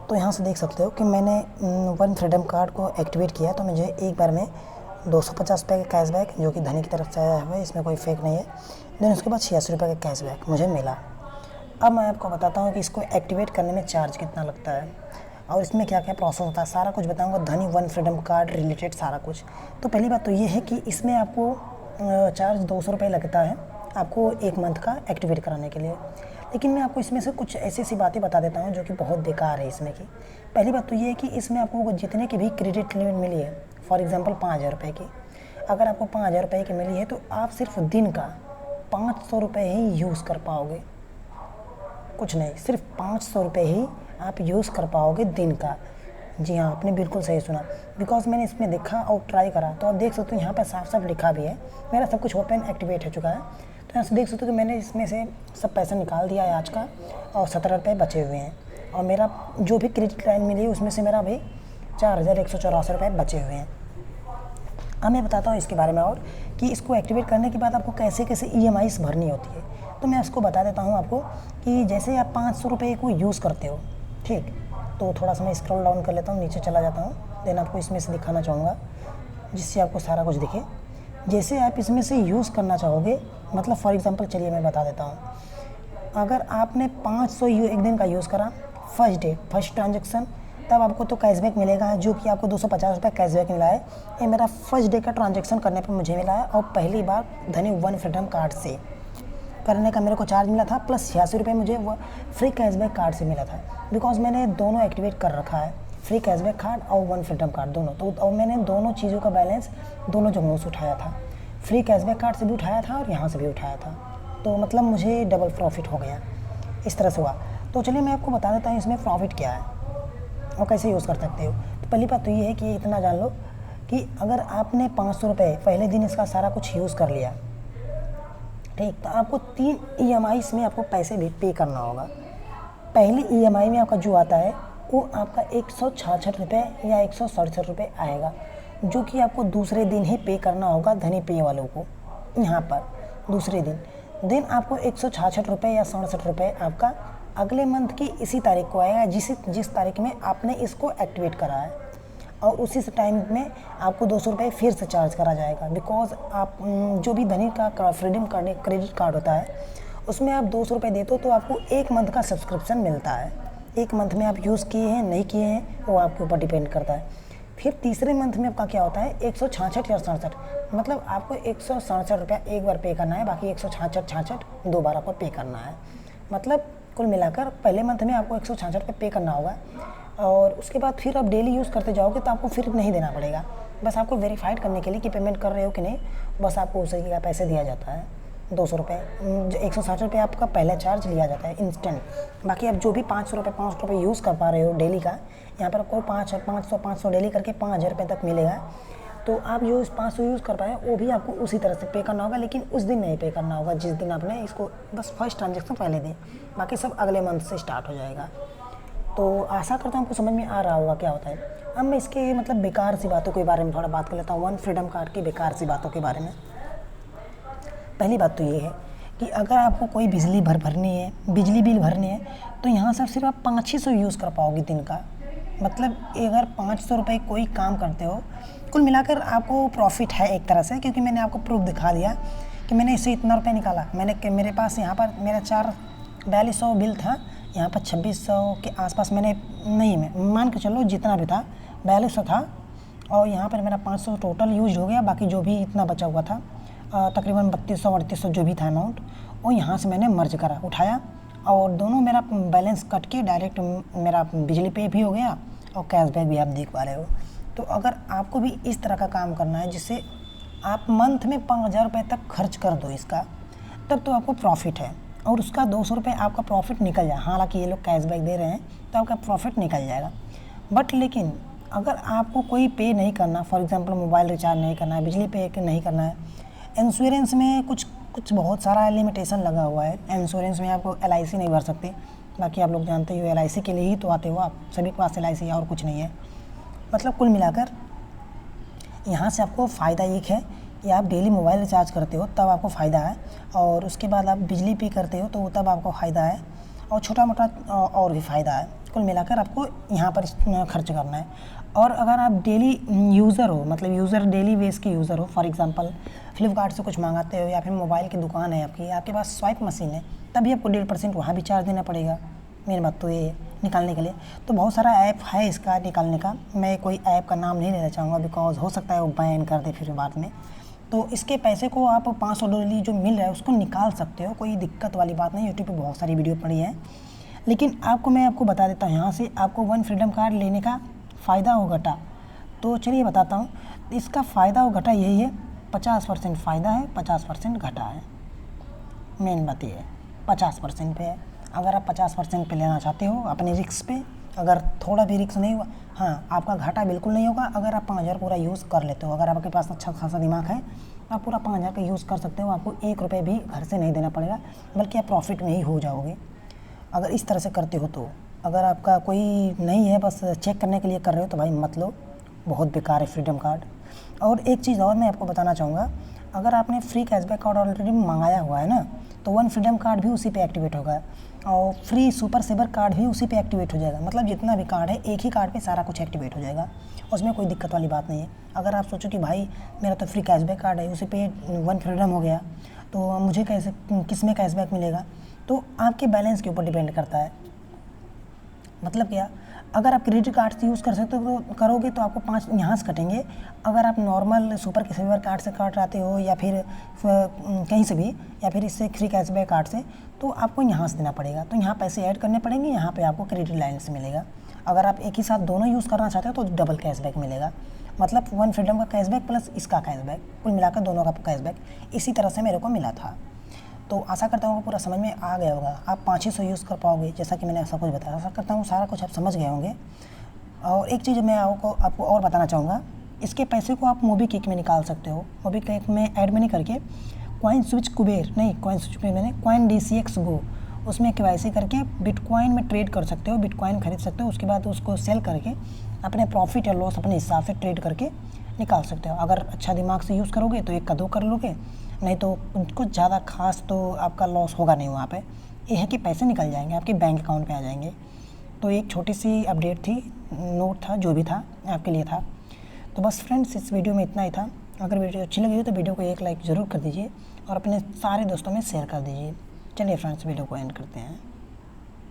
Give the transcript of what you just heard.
तो यहाँ से देख सकते हो कि मैंने वन फ्रीडम कार्ड को एक्टिवेट किया तो मुझे एक बार में 250 रुपये का कैशबैक जो कि धनी की तरफ से आया हुआ है, इसमें कोई फेक नहीं है। देन उसके बाद 86 रुपये का कैशबैक मुझे मिला। अब मैं आपको बताता हूँ कि इसको एक्टिवेट करने में चार्ज कितना लगता है और इसमें क्या क्या प्रोसेस होता है, सारा कुछ बताऊँगा। धनी वन फ्रीडम कार्ड रिलेटेड सारा कुछ। तो पहली बात तो ये है कि इसमें आपको चार्ज 200 रुपये लगता है आपको 1 मंथ का एक्टिवेट कराने के लिए। लेकिन मैं आपको इसमें से कुछ ऐसी सी बातें बता देता हूँ जो कि बहुत बेकार है इसमें की। पहली बात तो ये है कि इसमें आपको जितने की भी क्रेडिट लिमिट मिली है, फॉर एग्जांपल 5000 रुपये की, अगर आपको 5000 रुपये की मिली है तो आप सिर्फ दिन का 500 रुपये ही यूज़ कर पाओगे, कुछ नहीं, सिर्फ 500 रुपये ही आप यूज़ कर पाओगे दिन का। जी हाँ, आपने बिल्कुल सही सुना। बिकॉज मैंने इसमें देखा और ट्राई करा तो आप देख सकते हो यहाँ पर साफ साफ लिखा भी है। मेरा सब कुछ ओपन एक्टिवेट हो चुका है तो यहाँ से देख सकते हो कि मैंने इसमें से सब पैसा निकाल दिया है आज का और 17 रुपये बचे हुए हैं और मेरा जो भी क्रेडिट लाइन मिली है उसमें से मेरा अभी 4184 रुपये बचे हुए हैं। अब मैं बताता हूँ इसके बारे में और कि इसको एक्टिवेट करने के बाद आपको कैसे कैसे EMIs भरनी होती है। तो मैं इसको बता देता हूँ आपको कि जैसे आप 500 रुपये को यूज़ करते हो, ठीक, तो थोड़ा सा मैं स्क्रॉल डाउन कर लेता हूँ, नीचे चला जाता हूँ। देन आपको इसमें से दिखाना चाहूँगा जिससे आपको सारा कुछ दिखे। जैसे आप इसमें से यूज़ करना चाहोगे, मतलब फॉर एग्जांपल चलिए मैं बता देता हूँ। अगर आपने 500 एक दिन का यूज़ करा फर्स्ट ट्रांजेक्शन, तब आपको तो कैशबैक मिलेगा जो कि आपको 250 रुपये कैशबैक मिला है। ये मेरा फर्स्ट डे का ट्रांजेक्शन करने पर मुझे मिला है और पहली बार धनी वन फ्रीडम कार्ड से करने का मेरे को चार्ज मिला था, प्लस 86 रुपये मुझे वो फ्री कैशबैक कार्ड से मिला था। बिकॉज मैंने दोनों एक्टिवेट कर रखा है, फ्री कैशबैक कार्ड और वन फ्रीडम कार्ड दोनों। तो और मैंने दोनों चीज़ों का बैलेंस दोनों जगहों से उठाया था, फ्री कैशबैक कार्ड से भी उठाया था और यहाँ से भी उठाया था। तो मतलब मुझे डबल प्रॉफिट हो गया, इस तरह से हुआ। तो चलिए मैं आपको बता देता हूँ इसमें प्रॉफिट क्या है और कैसे यूज़ कर सकते हो। तो पहली बात तो ये है कि इतना जान लो कि अगर आपने 500 रुपये पहले दिन इसका सारा कुछ यूज़ कर लिया, ठीक, तो आपको 3 EMIs में आपको पैसे भी पे करना होगा। पहली EMI में आपका जो आता है वो आपका 166 रुपये या 167 रुपये आएगा, जो कि आपको दूसरे दिन ही पे करना होगा धनी पे वालों को यहाँ पर दूसरे दिन। देन आपको 166 रुपये या 67 रुपये आपका अगले मंथ की इसी तारीख को आएगा जिस तारीख में आपने इसको एक्टिवेट करा है, और उसी टाइम में आपको 200 रुपये फिर से चार्ज करा जाएगा। बिकॉज आप जो भी धनी का फ्रीडम क्रेडिट कार्ड होता है उसमें आप 200 रुपये देते हो तो आपको 1 मंथ का सब्सक्रिप्शन मिलता है। 1 मंथ में आप यूज़ किए हैं नहीं किए हैं वो आपके ऊपर डिपेंड करता है। फिर तीसरे मंथ में आपका क्या होता है 166 या 67, मतलब आपको 167 रुपया एक बार पे करना है, बाकी 166 2 बार आपको पे करना है। मतलब कुल मिलाकर पहले मंथ में आपको 166 रुपये पे करना होगा और उसके बाद फिर आप डेली यूज़ करते जाओगे तो आपको फिर नहीं देना पड़ेगा। बस आपको वेरीफाइड करने के लिए कि पेमेंट कर रहे हो कि नहीं, बस आपको उसी का पैसे दिया जाता है 200 रुपये। 160 रुपये आपका पहला चार्ज लिया जाता है इंस्टेंट। बाकी आप जो भी 500 रुपये यूज़ कर पा रहे हो डेली का, यहाँ पर आपको 500 डेली करके 5000 रुपये तक मिलेगा। तो आप जो 500 यूज़ कर पाए वो भी आपको उसी तरह से पे करना होगा, लेकिन उस दिन नहीं पे करना होगा जिस दिन आपने इसको बस फर्स्ट ट्रांजेक्शन पहले दें, बाकी सब अगले मंथ से स्टार्ट हो जाएगा। तो आशा करता हूँ आपको समझ में आ रहा होगा क्या होता है। अब मैं इसके मतलब बेकार सी बातों के बारे में थोड़ा बात कर लेता हूँ, वन फ्रीडम कार्ड की बेकार सी बातों के बारे में। पहली बात तो ये है कि अगर आपको कोई बिजली बिल भरनी है तो यहाँ से सिर्फ आप 500 यूज़ कर पाओगे दिन का। मतलब अगर 500 रुपये कोई काम करते हो, कुल मिलाकर आपको प्रॉफिट है एक तरह से, क्योंकि मैंने आपको प्रूफ दिखा दिया कि मैंने इससे इतना रुपये निकाला। मेरे पास यहाँ पर मेरा 4200 बिल था, यहाँ पर 2600 के आसपास मैंने नहीं, मैं मान के चलो जितना भी था 4200 था, और यहाँ पर मेरा 500 टोटल यूज हो गया। बाकी जो भी इतना बचा हुआ था तकरीबन 3200 जो भी था अमाउंट, वो यहाँ से मैंने मर्ज करा उठाया और दोनों मेरा बैलेंस कट के डायरेक्ट मेरा बिजली पे भी हो गया और कैशबैक भी आप देख पा रहे हो। तो अगर आपको भी इस तरह का काम करना है जिससे आप मंथ में 5000 रुपये तक खर्च कर दो इसका, तब तो आपको प्रॉफिट है और उसका 200 रुपये आपका प्रॉफिट निकल जाए। हालांकि ये लोग कैशबैक दे रहे हैं तो आपका प्रॉफिट निकल जाएगा। बट लेकिन अगर आपको कोई पे नहीं करना, फॉर एग्जांपल मोबाइल रिचार्ज नहीं करना है, बिजली पे नहीं करना है, इंश्योरेंस में कुछ बहुत सारा लिमिटेशन लगा हुआ है। इंश्योरेंस में आपको LIC नहीं भर सकते, बाकी आप लोग जानते हो LIC के लिए ही तो आते हो आप, सभी के पास LIC है और कुछ नहीं है। मतलब कुल मिलाकर यहाँ से आपको फ़ायदा एक है कि आप डेली मोबाइल रिचार्ज करते हो तब आपको फ़ायदा है, और उसके बाद आप बिजली पे करते हो तो तब आपको फ़ायदा है, और छोटा मोटा और भी फ़ायदा है। कुल मिलाकर आपको यहाँ पर खर्च करना है। और अगर आप डेली यूज़र हो, मतलब यूज़र डेली बेस के यूज़र हो, फॉर एग्जांपल फ्लिपकार्ट से कुछ मंगाते हो या फिर मोबाइल की दुकान है आपकी, आपके पास स्वाइप मशीन है, तभी आपको 1.5% वहाँ भी चार्ज देना पड़ेगा। मेन बात तो ये निकालने के लिए। तो बहुत सारा ऐप है इसका निकालने का, मैं कोई ऐप का नाम नहीं लेना चाहूँगा बिकॉज हो सकता है वो बैन कर दे फिर बाद में। तो इसके पैसे को आप $500 जो मिल रहा है उसको निकाल सकते हो, कोई दिक्कत वाली बात नहीं। यूट्यूब पे बहुत सारी वीडियो पड़ी है, लेकिन मैं आपको बता देता हूँ यहाँ से आपको वन फ्रीडम कार्ड लेने का फ़ायदा और घाटा। तो चलिए बताता हूँ, इसका फ़ायदा और घाटा यही है, 50% फ़ायदा है, 50% घाटा है। मेन बात ये है 50% पे है। अगर आप 50% पे लेना चाहते हो अपने रिस्क पे, अगर थोड़ा भी रिस्क नहीं हुआ, हाँ आपका घाटा बिल्कुल नहीं होगा अगर आप 5,000 पूरा यूज़ कर लेते हो। अगर आपके पास अच्छा खासा दिमाग है, आप पूरा 5,000 का यूज़ कर सकते हो, आपको 1 रुपये भी घर से नहीं देना पड़ेगा, बल्कि आप प्रॉफिट में ही हो जाओगे अगर इस तरह से करते हो तो। अगर आपका कोई नहीं है, बस चेक करने के लिए कर रहे हो, तो भाई मत लो, बहुत बेकार है फ्रीडम कार्ड। और एक चीज़ और मैं आपको बताना चाहूँगा, अगर आपने फ्री कैशबैक कार्ड ऑलरेडी मंगाया हुआ है ना, तो वन फ्रीडम कार्ड भी उसी पे एक्टिवेट होगा और फ्री सुपर सेवर कार्ड भी उसी पे एक्टिवेट हो जाएगा। मतलब जितना भी कार्ड है एक ही कार्ड पे सारा कुछ एक्टिवेट हो जाएगा, उसमें कोई दिक्कत वाली बात नहीं है। अगर आप सोचो कि भाई मेरा तो फ्री कैशबैक कार्ड है, उसी पे वन फ्रीडम हो गया, तो मुझे कैसे किस में कैशबैक मिलेगा, तो आपके बैलेंस के ऊपर डिपेंड करता है। मतलब क्या, अगर आप क्रेडिट कार्ड से यूज़ कर सकते हो तो करोगे तो आपको 5 यहाँ से कटेंगे। अगर आप नॉर्मल सुपर सेवर कार्ड से काट रहे हो या फिर कहीं से भी, या फिर इससे फ्री कैशबैक कार्ड से, तो आपको यहाँ से देना पड़ेगा। तो यहाँ पैसे ऐड करने पड़ेंगे, यहाँ पे आपको क्रेडिट लाइन से मिलेगा। अगर आप एक ही साथ दोनों यूज़ करना चाहते हो तो डबल कैशबैक मिलेगा। मतलब वन फ्रीडम का कैशबैक प्लस इसका कैशबैक, कुल मिलाकर दोनों का कैशबैक इसी तरह से मेरे को मिला था। तो आशा करता हूँ पूरा समझ में आ गया होगा, आप 500 यूज़ कर पाओगे जैसा कि मैंने ऐसा कुछ बताया। आशा करता हूँ सारा कुछ आप समझ गए होंगे। और एक चीज़ मैं आपको और बताना चाहूँगा, इसके पैसे को आप मोबीक्विक में निकाल सकते हो। मोबीक्विक में ऐड मनी करके कॉइन स्विच कुबेर नहीं, कॉइन स्विच कुबेर मैंने कॉइन DCX गो, उसमें KYC करके बिटकॉइन में ट्रेड कर सकते हो, बिटकॉइन खरीद सकते हो। उसके बाद उसको सेल करके अपने प्रॉफिट या लॉस अपने हिसाब से ट्रेड करके निकाल सकते हो। अगर अच्छा दिमाग से यूज़ करोगे तो 1 का 2 कर लोगे, नहीं तो कुछ ज़्यादा खास तो आपका लॉस होगा नहीं वहाँ पे। ये है कि पैसे निकल जाएंगे, आपके बैंक अकाउंट पे आ जाएंगे। तो एक छोटी सी अपडेट थी, नोट था, जो भी था आपके लिए था। तो बस फ्रेंड्स, इस वीडियो में इतना ही था। अगर वीडियो अच्छी लगी हो तो वीडियो को एक लाइक ज़रूर कर दीजिए और अपने सारे दोस्तों में शेयर कर दीजिए। चलिए फ्रेंड्स, वीडियो को एंड करते हैं।